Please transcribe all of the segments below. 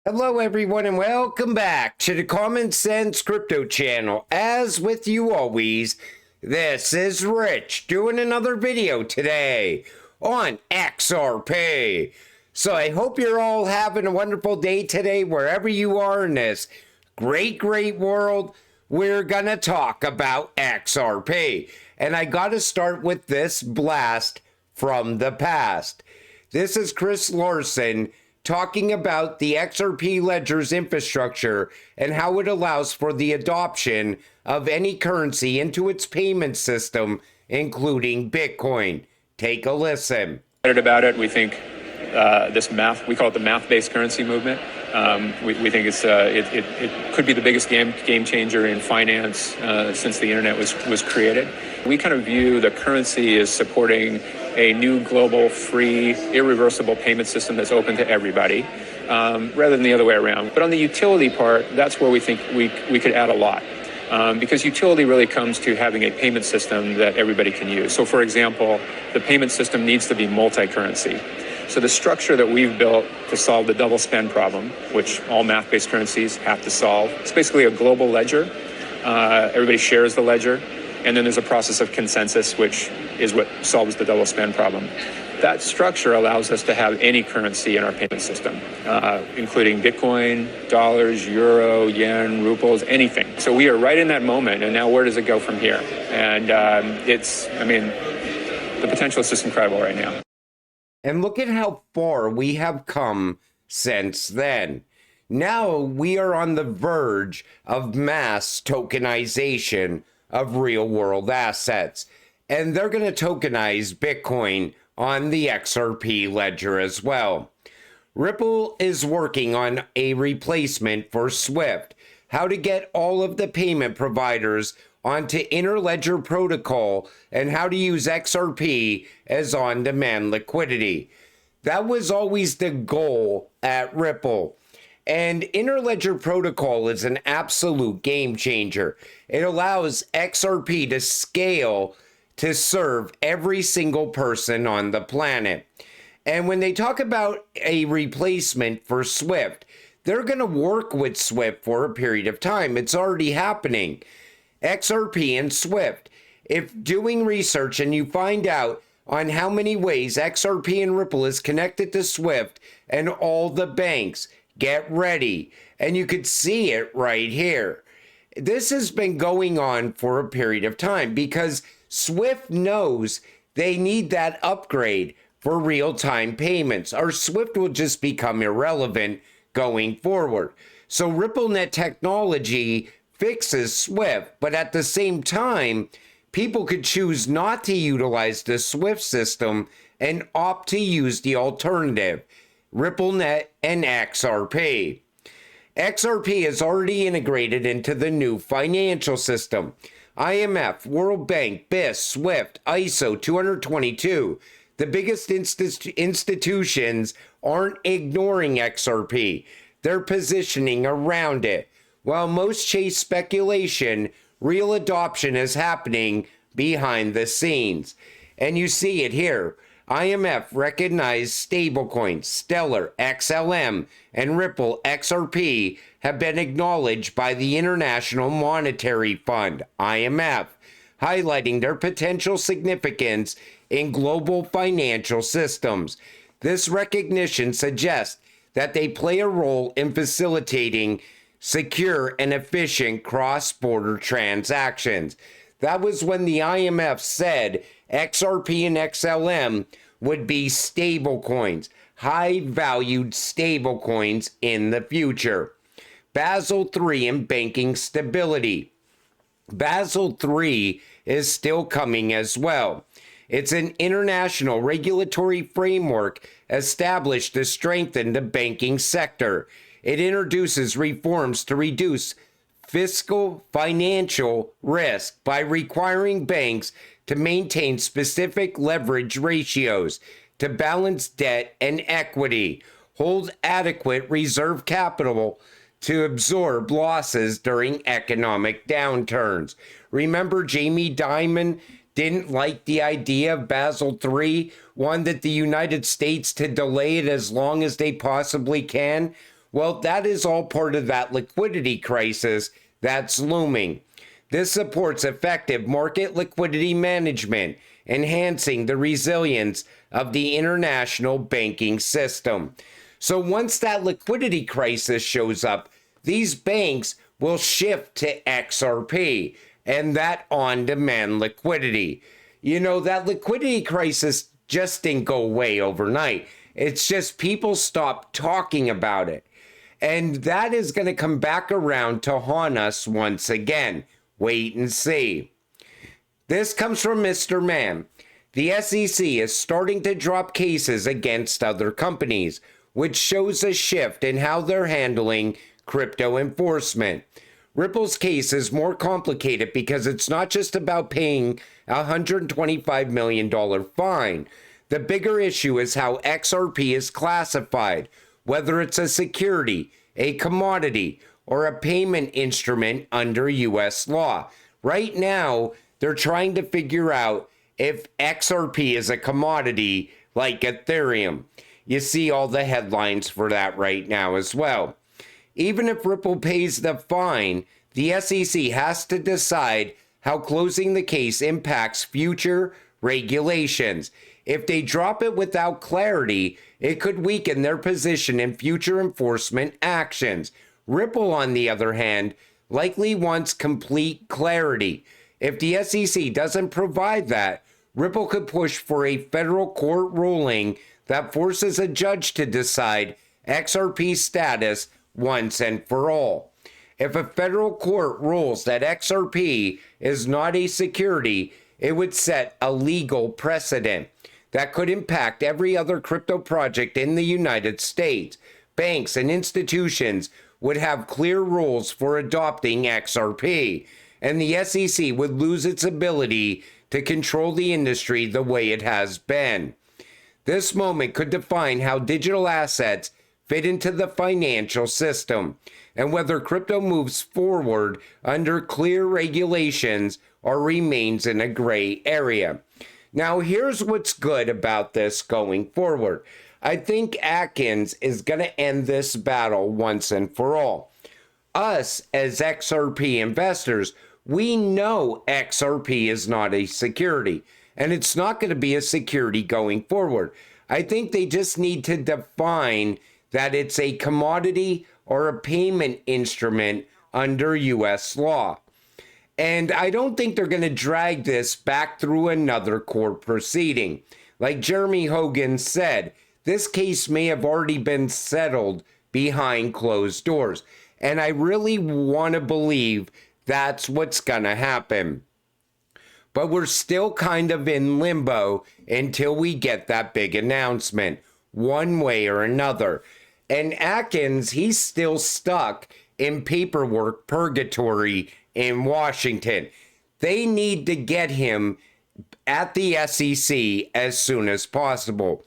Hello, everyone, and welcome back to the Common Sense Crypto channel. As with you always, this is Rich doing another video today on XRP. So I hope you're all having a wonderful day today, wherever you are in this great world. We're gonna talk about XRP. And I gotta start with this blast from the past. This is Chris Larson talking about the XRP ledger's infrastructure and how it allows for the adoption of any currency into its payment system, including Bitcoin. Take a listen. About it, we think this math, we call it the math-based currency movement. We think it could be the biggest game changer in finance since the internet was created. We kind of view the currency as supporting a new global, free, irreversible payment system that's open to everybody, rather than the other way around. But on the utility part, that's where we think we could add a lot. Because utility really comes to having a payment system that everybody can use. So for example, the payment system needs to be multi-currency. So the structure that we've built to solve the double spend problem, which all math-based currencies have to solve, it's basically a global ledger. Everybody shares the ledger. And then there's a process of consensus, which is what solves the double spend problem. That structure allows us to have any currency in our payment system, including Bitcoin, dollars, euro, yen, rubles, anything. So we are right in that moment, and now where does it go from here? And the potential is just incredible right now. And look at how far we have come since then. Now we are on the verge of mass tokenization of real-world assets. And they're going to tokenize Bitcoin on the XRP ledger as well. Ripple is working on a replacement for SWIFT, how to get all of the payment providers onto interledger protocol, and how to use XRP as on-demand liquidity. That was always the goal at Ripple. And interledger protocol is an absolute game changer. It allows XRP to scale to serve every single person on the planet. And when they talk about a replacement for SWIFT, they're going to work with SWIFT for a period of time. It's already happening. XRP and SWIFT. If doing research and you find out on how many ways XRP and Ripple is connected to SWIFT and all the banks, get ready. And you could see it right here. This has been going on for a period of time because SWIFT knows they need that upgrade for real-time payments, or SWIFT will just become irrelevant going forward. So RippleNet technology fixes SWIFT, but at the same time, people could choose not to utilize the SWIFT system and opt to use the alternative, RippleNet and XRP. XRP is already integrated into the new financial system. IMF, World Bank, BIS, SWIFT, ISO 222. The biggest institutions aren't ignoring XRP. They're positioning around it. While most chase speculation, real adoption is happening behind the scenes. And you see it here. IMF recognized stablecoins, Stellar, XLM, and Ripple XRP have been acknowledged by the International Monetary Fund, IMF, highlighting their potential significance in global financial systems. This recognition suggests that they play a role in facilitating secure and efficient cross-border transactions. That was when the IMF said XRP and XLM would be stablecoins, high-valued stablecoins in the future. Basel III and banking stability. Basel III is still coming as well. It's an international regulatory framework established to strengthen the banking sector. It introduces reforms to reduce fiscal financial risk by requiring banks to maintain specific leverage ratios, to balance debt and equity, hold adequate reserve capital to absorb losses during economic downturns. Remember, Jamie Dimon didn't like the idea of Basel III, wanted the United States to delay it as long as they possibly can. Well, that is all part of that liquidity crisis that's looming. This supports effective market liquidity management, enhancing the resilience of the international banking system. So once that liquidity crisis shows up, these banks will shift to XRP and that on-demand liquidity. You know, that liquidity crisis just didn't go away overnight. It's just people stopped talking about it. And that is going to come back around to haunt us once again. Wait and see. This comes from Mr. Man. The SEC is starting to drop cases against other companies, which shows a shift in how they're handling crypto enforcement. Ripple's case is more complicated because it's not just about paying a $125 million fine. The bigger issue is how XRP is classified, whether it's a security, a commodity, or a payment instrument under US law. Right now, they're trying to figure out if XRP is a commodity like Ethereum. You see all the headlines for that right now as well. Even if Ripple pays the fine, the SEC has to decide how closing the case impacts future regulations. If they drop it without clarity, it could weaken their position in future enforcement actions. Ripple, on the other hand, likely wants complete clarity. If the SEC doesn't provide that, Ripple could push for a federal court ruling that forces a judge to decide XRP status once and for all. If a federal court rules that XRP is not a security, it would set a legal precedent that could impact every other crypto project in the United States. Banks and institutions would have clear rules for adopting XRP, and the SEC would lose its ability to control the industry the way it has been. This moment could define how digital assets fit into the financial system, and whether crypto moves forward under clear regulations or remains in a gray area. Now, here's what's good about this going forward. I think Atkins is going to end this battle once and for all. Us, as XRP investors, we know XRP is not a security, and it's not going to be a security going forward. I think they just need to define that it's a commodity or a payment instrument under US law. And I don't think they're going to drag this back through another court proceeding. Like Jeremy Hogan said, this case may have already been settled behind closed doors. And I really want to believe that's what's going to happen. But we're still kind of in limbo until we get that big announcement, one way or another. And Atkins, he's still stuck in paperwork purgatory in Washington. They need to get him at the SEC as soon as possible.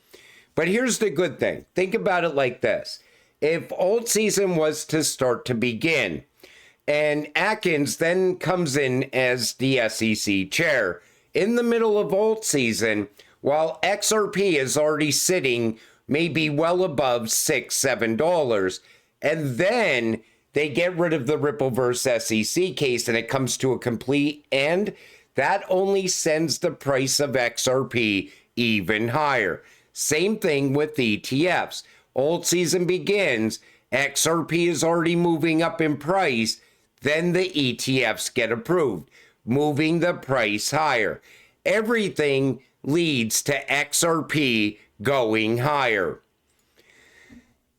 But here's the good thing. Think about it like this. If alt season was to start to begin, and Atkins then comes in as the SEC chair in the middle of alt season, while XRP is already sitting maybe well above $6, $7, and then they get rid of the Ripple versus SEC case and it comes to a complete end, that only sends the price of XRP even higher. Same thing with ETFs. Alt season begins, XRP is already moving up in price, then the ETFs get approved, moving the price higher. Everything leads to XRP going higher.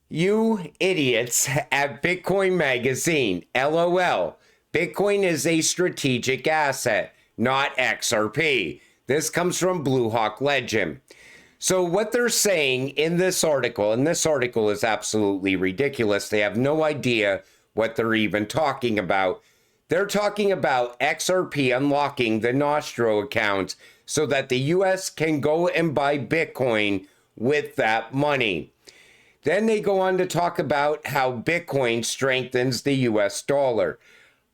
You idiots at Bitcoin Magazine, LOL. Bitcoin is a strategic asset, not XRP. This comes from Blue Hawk Legend. So what they're saying in this article, and this article is absolutely ridiculous. They have no idea what they're even talking about. They're talking about XRP unlocking the Nostro accounts so that the US can go and buy Bitcoin with that money. Then they go on to talk about how Bitcoin strengthens the US dollar.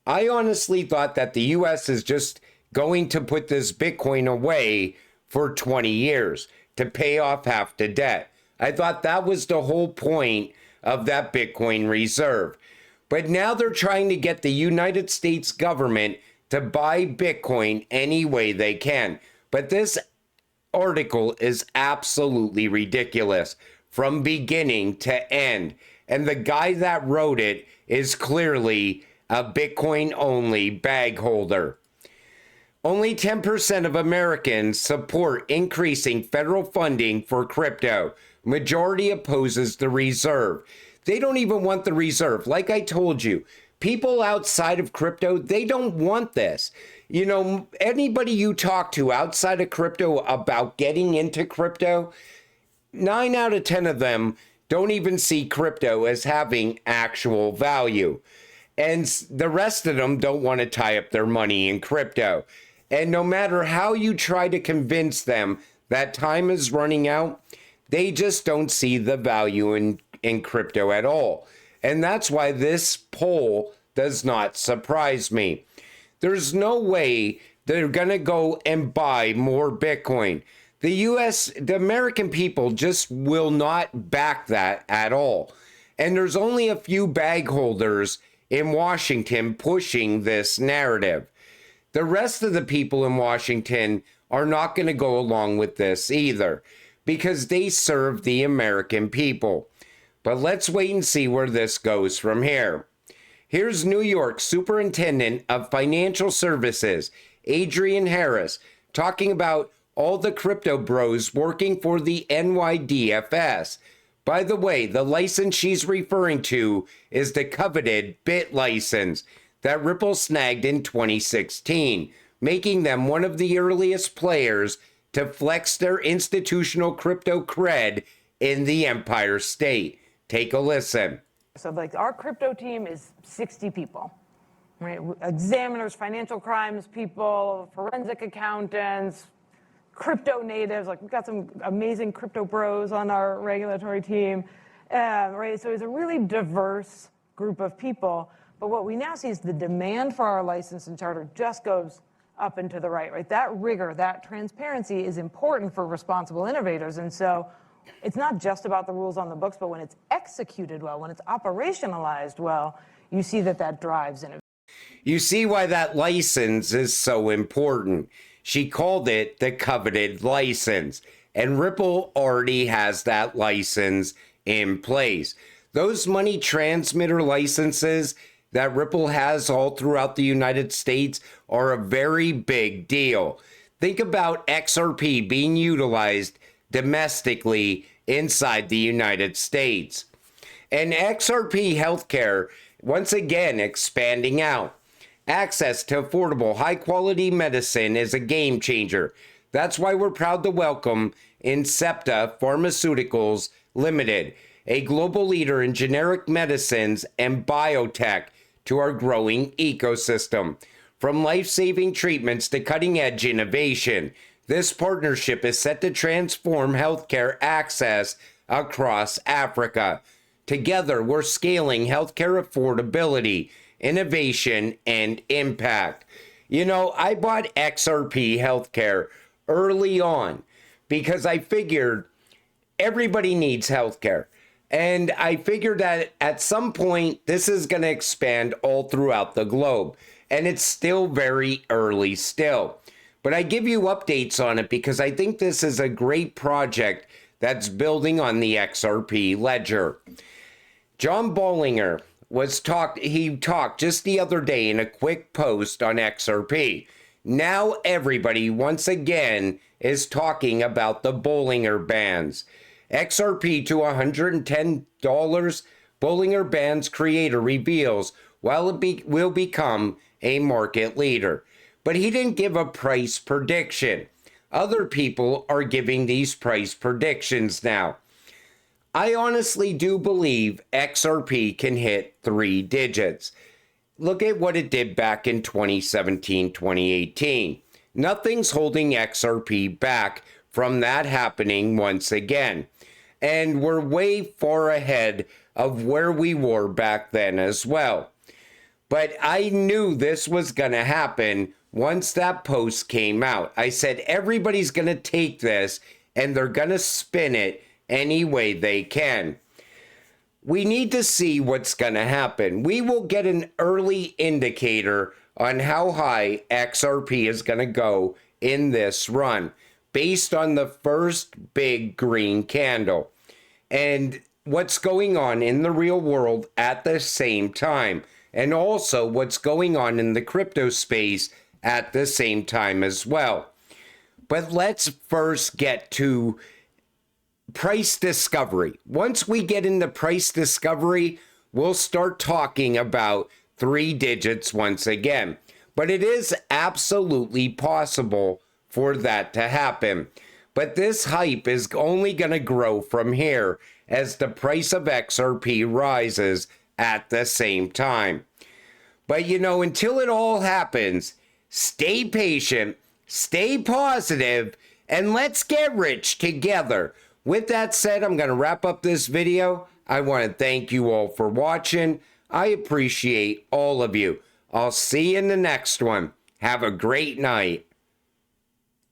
I honestly thought that the US is just going to put this Bitcoin away for 20 years to pay off half the debt. I thought that was the whole point of that Bitcoin reserve. But now they're trying to get the United States government to buy Bitcoin any way they can. But this article is absolutely ridiculous from beginning to end. And the guy that wrote it is clearly a Bitcoin only bag holder. Only 10% of Americans support increasing federal funding for crypto. Majority opposes the reserve. They don't even want the reserve. Like I told you, people outside of crypto, they don't want this. You know, anybody you talk to outside of crypto about getting into crypto, 9 out of 10 of them don't even see crypto as having actual value. And the rest of them don't want to tie up their money in crypto. And no matter how you try to convince them that time is running out, they just don't see the value in crypto at all. And that's why this poll does not surprise me. There's no way they're going to go and buy more Bitcoin. The American people just will not back that at all. And there's only a few bag holders in Washington pushing this narrative. The rest of the people in Washington are not going to go along with this either, because they serve the American people. But let's wait and see where this goes from here. Here's New York Superintendent of Financial Services, Adrian Harris, talking about all the crypto bros working for the NYDFS. By the way, the license she's referring to is the coveted BIT license that Ripple snagged in 2016, making them one of the earliest players to flex their institutional crypto cred in the Empire State. Take a listen. So like our crypto team is 60 people, right? Examiners, financial crimes people, forensic accountants, crypto natives. Like we've got some amazing crypto bros on our regulatory team, right? So it's a really diverse group of people. But what we now see is the demand for our license and charter just goes up and to the right? That rigor, that transparency is important for responsible innovators. And so it's not just about the rules on the books, but when it's executed well, when it's operationalized well, you see that drives innovation. You see why that license is so important. She called it the coveted license, and Ripple already has that license in place. Those money transmitter licenses that Ripple has all throughout the United States are a very big deal. Think about XRP being utilized domestically inside the United States. And XRP healthcare, once again, expanding out. Access to affordable, high-quality medicine is a game changer. That's why we're proud to welcome Incepta Pharmaceuticals Limited, a global leader in generic medicines and biotech, to our growing ecosystem. From life-saving treatments to cutting-edge innovation, this partnership is set to transform healthcare access across Africa. Together, we're scaling healthcare affordability, innovation, and impact. You know, I bought XRP Healthcare early on because I figured everybody needs healthcare. And I figured that at some point, this is going to expand all throughout the globe. And it's still very early still. But I give you updates on it because I think this is a great project that's building on the XRP ledger. John Bollinger talked just the other day in a quick post on XRP. Now everybody once again is talking about the Bollinger Bands. XRP to $110, Bollinger Bands creator reveals while it will become a market leader. But he didn't give a price prediction. Other people are giving these price predictions now. I honestly do believe XRP can hit 3 digits. Look at what it did back in 2017, 2018. Nothing's holding XRP back from that happening once again. And we're way far ahead of where we were back then as well. But I knew this was going to happen once that post came out. I said everybody's going to take this and they're going to spin it any way they can. we need to see what's going to happen. We will get an early indicator on how high XRP is going to go in this run based on the first big green candle and what's going on in the real world at the same time, and also what's going on in the crypto space at the same time as well. But let's first get to price discovery. Once we get into price discovery, we'll start talking about 3 digits once again. But it is absolutely possible for that to happen. But this hype is only going to grow from here as the price of XRP rises at the same time. But until it all happens, stay patient, stay positive, and let's get rich together. With that said, I'm going to wrap up this video. I want to thank you all for watching. I appreciate all of you. I'll see you in the next one. Have a great night.